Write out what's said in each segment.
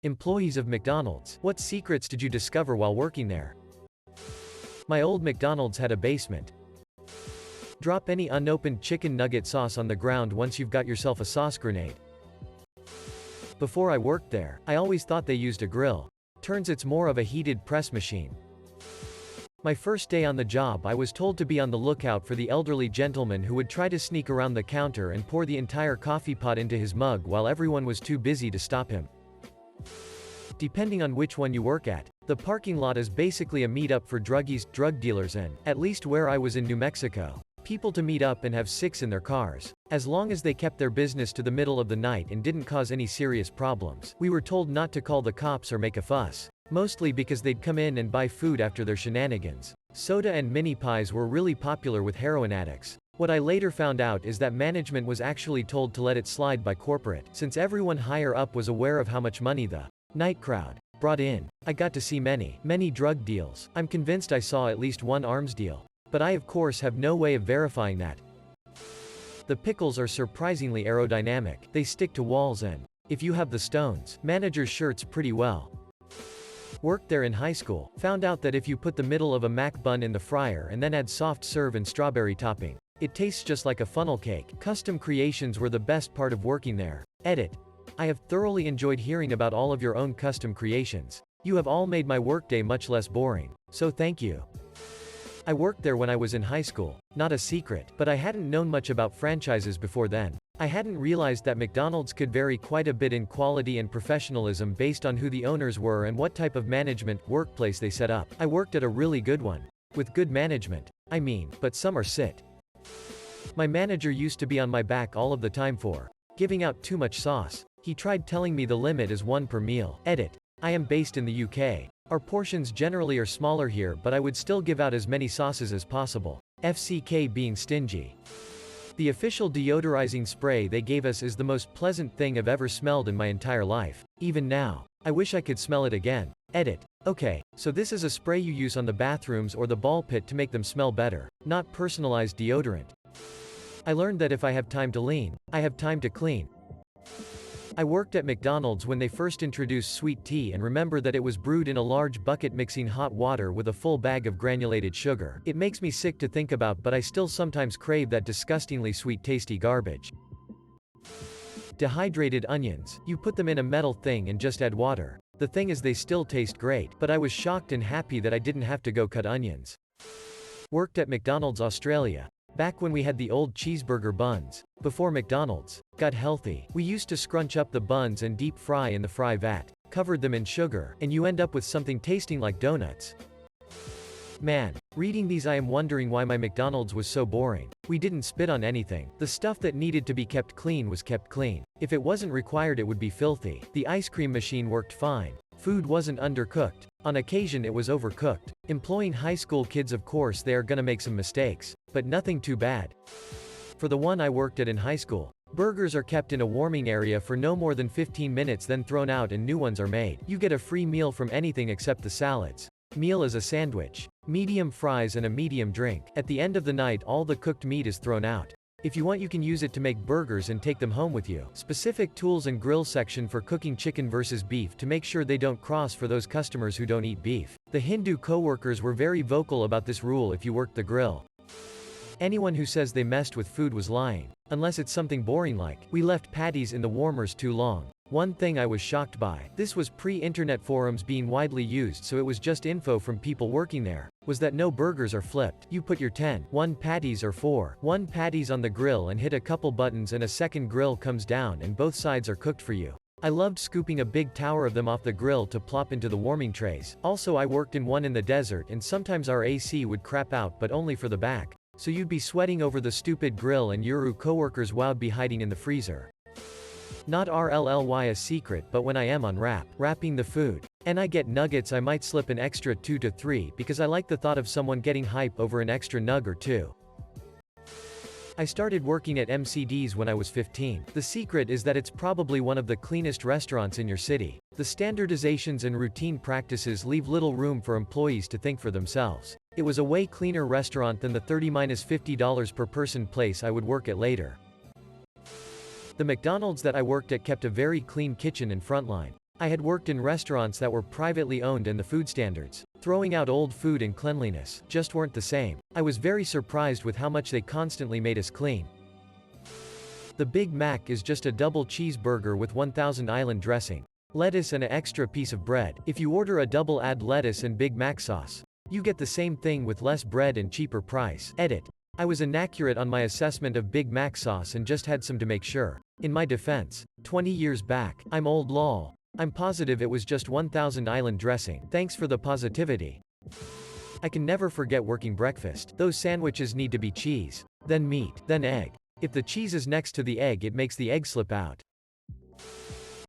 Employees of McDonald's. What secrets did you discover while working there? My old McDonald's had a basement. Drop any unopened chicken nugget sauce on the ground once you've got yourself a sauce grenade. Before I worked there, I always thought they used a grill. Turns it's more of a heated press machine. My first day on the job, I was told to be on the lookout for the elderly gentleman who would try to sneak around the counter and pour the entire coffee pot into his mug while everyone was too busy to stop him. Depending on which one you work at, the parking lot is basically a meetup for druggies, drug dealers and, at least where I was in New Mexico, people to meet up and have sex in their cars. As long as they kept their business to the middle of the night and didn't cause any serious problems. We were told not to call the cops or make a fuss. Mostly because they'd come in and buy food after their shenanigans. Soda and mini pies were really popular with heroin addicts. What I later found out is that management was actually told to let it slide by corporate, since everyone higher up was aware of how much money the night crowd brought in. I got to see many drug deals. I'm convinced I saw at least one arms deal. But I of course have no way of verifying that. The pickles are surprisingly aerodynamic. They stick to walls and, if you have the stones, manager's shirts pretty well. Worked there in high school. Found out that if you put the middle of a Mac bun in the fryer and then add soft serve and strawberry topping, it tastes just like a funnel cake. Custom creations were the best part of working there. Edit. I have thoroughly enjoyed hearing about all of your own custom creations. You have all made my workday much less boring. So thank you. I worked there when I was in high school. Not a secret, but I hadn't known much about franchises before then. I hadn't realized that McDonald's could vary quite a bit in quality and professionalism based on who the owners were and what type of workplace they set up. I worked at a really good one. With good management. I mean, but some are sit. My manager used to be on my back all of the time for giving out too much sauce. He tried telling me the limit is 1 per meal. Edit. I am based in the UK. Our portions generally are smaller here, but I would still give out as many sauces as possible. FCK being stingy. The official deodorizing spray they gave us is the most pleasant thing I've ever smelled in my entire life. Even now. I wish I could smell it again. Edit. Okay, so this is a spray you use on the bathrooms or the ball pit to make them smell better. Not personalized deodorant. I learned that if I have time to lean, I have time to clean. I worked at McDonald's when they first introduced sweet tea and remember that it was brewed in a large bucket mixing hot water with a full bag of granulated sugar. It makes me sick to think about, but I still sometimes crave that disgustingly sweet tasty garbage. Dehydrated onions. You put them in a metal thing and just add water. The thing is they still taste great, but I was shocked and happy that I didn't have to go cut onions. Worked at McDonald's Australia. Back when we had the old cheeseburger buns. Before McDonald's got healthy, we used to scrunch up the buns and deep fry in the fry vat. Covered them in sugar, and you end up with something tasting like donuts. Man, reading these I am wondering why my McDonald's was so boring. We didn't spit on anything. The stuff that needed to be kept clean was kept clean. If it wasn't required it would be filthy. The ice cream machine worked fine. Food wasn't undercooked. On occasion it was overcooked. Employing high school kids, of course they are gonna make some mistakes. But nothing too bad. For the one I worked at in high school, burgers are kept in a warming area for no more than 15 minutes then thrown out and new ones are made. You get a free meal from anything except the salads. Meal is a sandwich, medium fries and a medium drink. At the end of the night all the cooked meat is thrown out. If you want you can use it to make burgers and take them home with you. Specific tools and grill section for cooking chicken versus beef to make sure they don't cross for those customers who don't eat beef. The Hindu co-workers were very vocal about this rule if you worked the grill. Anyone who says they messed with food was lying. Unless it's something boring like, we left patties in the warmers too long. One thing I was shocked by, this was pre-internet forums being widely used so it was just info from people working there, was that no burgers are flipped. You put your 1 patties or 1 patties on the grill and hit a couple buttons and a second grill comes down and both sides are cooked for you. I loved scooping a big tower of them off the grill to plop into the warming trays. Also I worked in one in the desert and sometimes our AC would crap out but only for the back. So you'd be sweating over the stupid grill and your co-workers wow'd be hiding in the freezer. Not RLLY a secret, but when I am on wrapping the food, and I get nuggets I might slip an extra 2 to 3 because I like the thought of someone getting hype over an extra nug or 2. I started working at McD's when I was 15. The secret is that it's probably one of the cleanest restaurants in your city. The standardizations and routine practices leave little room for employees to think for themselves. It was a way cleaner restaurant than the $30–50 per person place I would work at later. The McDonald's that I worked at kept a very clean kitchen and front line. I had worked in restaurants that were privately owned and the food standards, throwing out old food and cleanliness, just weren't the same. I was very surprised with how much they constantly made us clean. The Big Mac is just a double cheeseburger with 1000 island dressing, lettuce and an extra piece of bread. If you order a double add lettuce and Big Mac sauce, you get the same thing with less bread and cheaper price. Edit. I was inaccurate on my assessment of Big Mac sauce and just had some to make sure. In my defense, 20 years back, I'm old lol. I'm positive it was just 1000 island dressing. Thanks for the positivity. I can never forget working breakfast. Those sandwiches need to be cheese, then meat, then egg. If the cheese is next to the egg, it makes the egg slip out.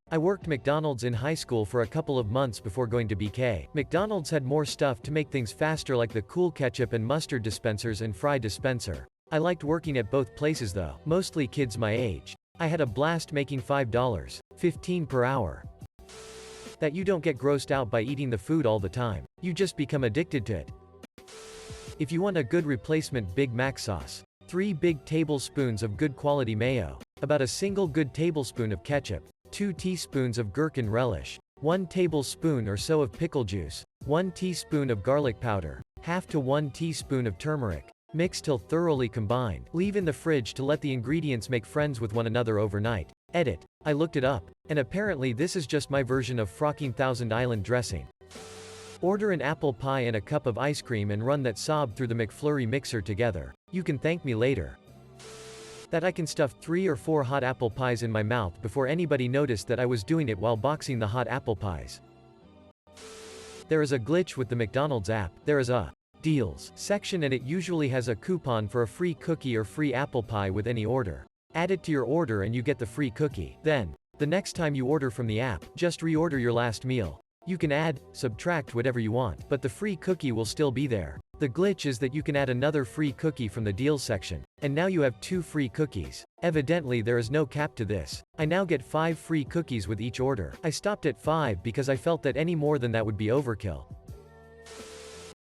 I worked McDonald's in high school for a couple of months before going to BK. McDonald's had more stuff to make things faster, like the cool ketchup and mustard dispensers and fry dispenser. I liked working at both places though, mostly kids my age. I had a blast making $5.15 per hour. That you don't get grossed out by eating the food all the time. You just become addicted to it. If you want a good replacement Big Mac sauce, 3 big tablespoons of good quality mayo, about a single good tablespoon of ketchup, 2 teaspoons of gherkin relish, 1 tablespoon or so of pickle juice, 1 teaspoon of garlic powder, half to 1 teaspoon of turmeric. Mix till thoroughly combined. Leave in the fridge to let the ingredients make friends with one another overnight. Edit. I looked it up, and apparently this is just my version of frocking Thousand Island dressing. Order an apple pie and a cup of ice cream and run that sob through the McFlurry mixer together. You can thank me later. That I can stuff 3 or 4 hot apple pies in my mouth before anybody noticed that I was doing it while boxing the hot apple pies. There is a glitch with the McDonald's app. There is a deals section and it usually has a coupon for a free cookie or free apple pie with any order. Add it to your order and you get the free cookie. Then, the next time you order from the app, just reorder your last meal. You can add, subtract whatever you want, but the free cookie will still be there. The glitch is that you can add another free cookie from the deals section, and now you have 2 free cookies. Evidently there is no cap to this. I now get 5 free cookies with each order. I stopped at 5 because I felt that any more than that would be overkill.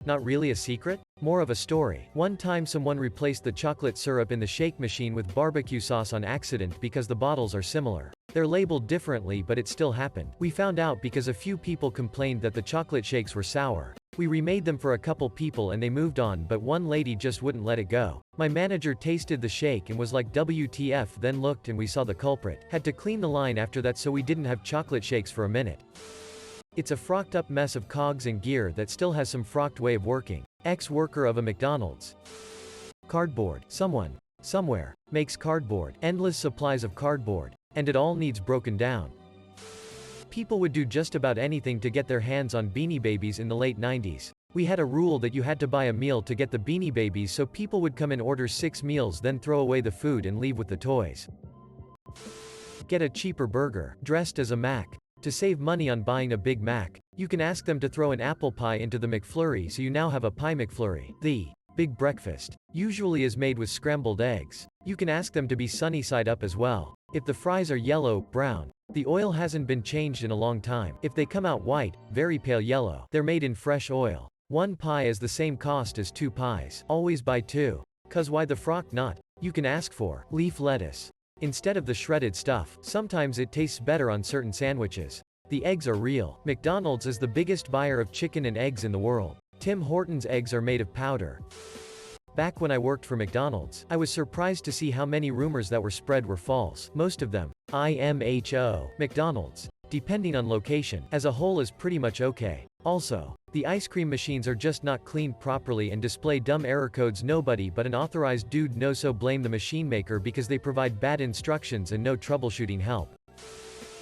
Not really a secret? More of a story. One time someone replaced the chocolate syrup in the shake machine with barbecue sauce on accident because the bottles are similar. They're labeled differently, but it still happened. We found out because a few people complained that the chocolate shakes were sour. We remade them for a couple people and they moved on, but one lady just wouldn't let it go. My manager tasted the shake and was like WTF, then looked and we saw the culprit. Had to clean the line after that so we didn't have chocolate shakes for a minute. It's a frocked up mess of cogs and gear that still has some frocked way of working. Ex-worker of a McDonald's. Cardboard. Someone, somewhere, makes cardboard. Endless supplies of cardboard. And it all needs broken down. People would do just about anything to get their hands on Beanie Babies in the late 90s. We had a rule that you had to buy a meal to get the Beanie Babies, so people would come and order 6 meals, then throw away the food and leave with the toys. Get a cheaper burger, dressed as a Mac. To save money on buying a Big Mac, you can ask them to throw an apple pie into the McFlurry, so you now have a Pie McFlurry. The big breakfast usually is made with scrambled eggs. You can ask them to be sunny side up as well. If the fries are yellow, brown, the oil hasn't been changed in a long time. If they come out white, very pale yellow, they're made in fresh oil. 1 pie is the same cost as 2 pies. Always buy 2. 'Cause why the frock not? You can ask for leaf lettuce instead of the shredded stuff. Sometimes it tastes better on certain sandwiches. The eggs are real. McDonald's is the biggest buyer of chicken and eggs in the world. Tim Hortons eggs are made of powder. Back when I worked for McDonald's, I was surprised to see how many rumors that were spread were false. Most of them. IMHO. McDonald's, depending on location, as a whole is pretty much okay. Also, the ice cream machines are just not cleaned properly and display dumb error codes nobody but an authorized dude knows, so blame the machine maker because they provide bad instructions and no troubleshooting help.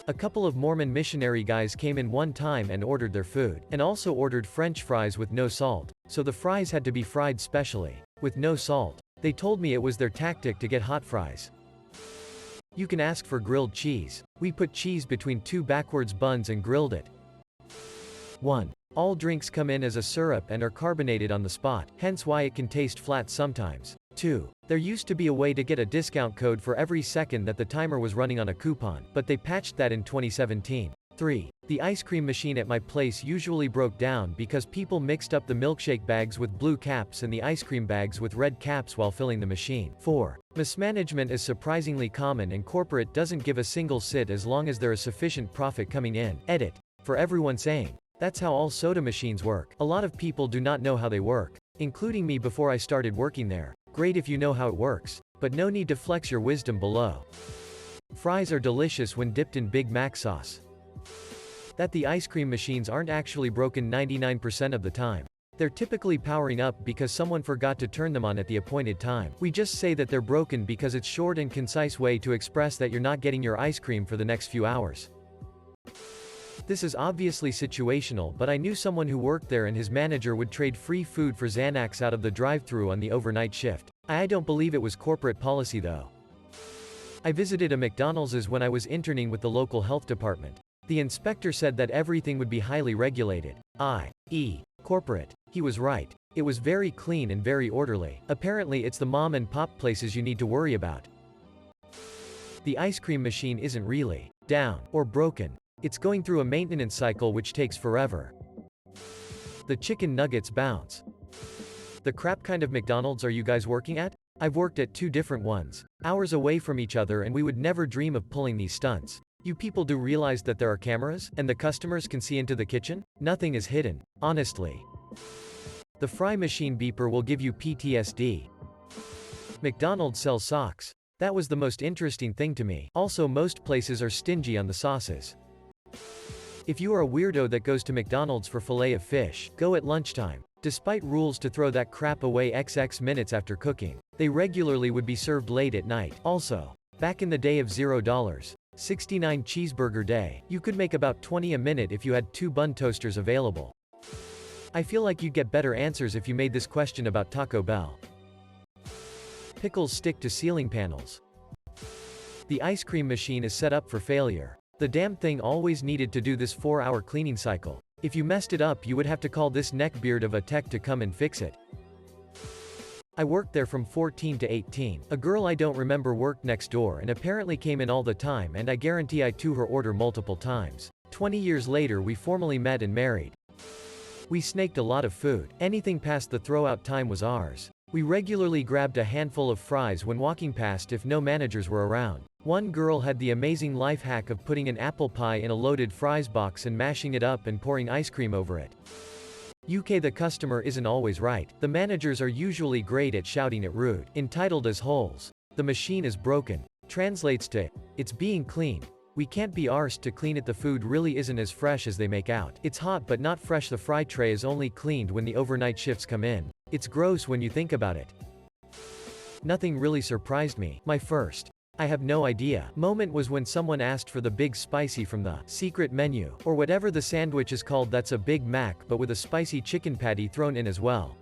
A couple of Mormon missionary guys came in one time and ordered their food, and also ordered French fries with no salt, so the fries had to be fried specially, with no salt. They told me it was their tactic to get hot fries. You can ask for grilled cheese. We put cheese between 2 backwards buns and grilled it. 1. All drinks come in as a syrup and are carbonated on the spot, hence why it can taste flat sometimes. 2. There used to be a way to get a discount code for every second that the timer was running on a coupon, but they patched that in 2017. 3. The ice cream machine at my place usually broke down because people mixed up the milkshake bags with blue caps and the ice cream bags with red caps while filling the machine. 4. Mismanagement is surprisingly common and corporate doesn't give a single cent as long as there is sufficient profit coming in. Edit. For everyone saying, that's how all soda machines work. A lot of people do not know how they work, including me before I started working there. Great if you know how it works, but no need to flex your wisdom below. Fries are delicious when dipped in Big Mac sauce. That the ice cream machines aren't actually broken 99% of the time. They're typically powering up because someone forgot to turn them on at the appointed time. We just say that they're broken because it's short and concise way to express that you're not getting your ice cream for the next few hours. This is obviously situational, but I knew someone who worked there and his manager would trade free food for Xanax out of the drive-thru on the overnight shift. I don't believe it was corporate policy though. I visited a McDonald's when I was interning with the local health department. The inspector said that everything would be highly regulated, i.e., corporate. He was right. It was very clean and very orderly. Apparently it's the mom and pop places you need to worry about. The ice cream machine isn't really down or broken. It's going through a maintenance cycle which takes forever. The chicken nuggets bounce. The crap kind of McDonald's are you guys working at? I've worked at 2 different ones, hours away from each other, and we would never dream of pulling these stunts. You people do realize that there are cameras, and the customers can see into the kitchen? Nothing is hidden, honestly. The fry machine beeper will give you PTSD. McDonald's sells socks. That was the most interesting thing to me. Also, most places are stingy on the sauces. If you are a weirdo that goes to McDonald's for filet of fish, go at lunchtime. Despite rules to throw that crap away XX minutes after cooking, they regularly would be served late at night. Also, back in the day of $0, 69 cheeseburger day, you could make about 20 a minute if you had 2 bun toasters available. I feel like you'd get better answers if you made this question about Taco Bell. Pickles stick to ceiling panels. The ice cream machine is set up for failure. The damn thing always needed to do this 4-hour cleaning cycle. If you messed it up, you would have to call this neckbeard of a tech to come and fix it. I worked there from 14 to 18. A girl I don't remember worked next door and apparently came in all the time, and I guarantee I to her order multiple times. 20 years later we formally met and married. We snaked a lot of food. Anything past the throw-out time was ours. We regularly grabbed a handful of fries when walking past if no managers were around. One girl had the amazing life hack of putting an apple pie in a loaded fries box and mashing it up and pouring ice cream over it. UK The customer isn't always right. The managers are usually great at shouting at rude. Entitled as holes. The machine is broken. Translates to, it's being clean. We can't be arsed to clean it. The food really isn't as fresh as they make out. It's hot but not fresh. The fry tray is only cleaned when the overnight shifts come in. It's gross when you think about it. Nothing really surprised me. My first I have no idea moment was when someone asked for the big spicy from the secret menu, or whatever the sandwich is called. That's a Big Mac but with a spicy chicken patty thrown in as well.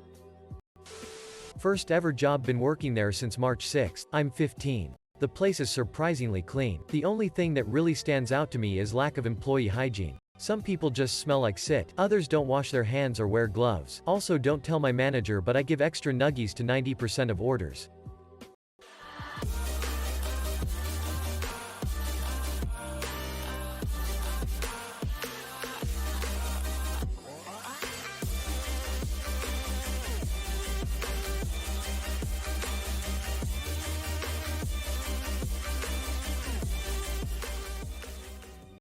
First ever job, been working there since March 6th. I'm 15. The place is surprisingly clean. The only thing that really stands out to me is lack of employee hygiene. Some people just smell like shit. Others don't wash their hands or wear gloves. Also, don't tell my manager, but I give extra nuggies to 90% of orders.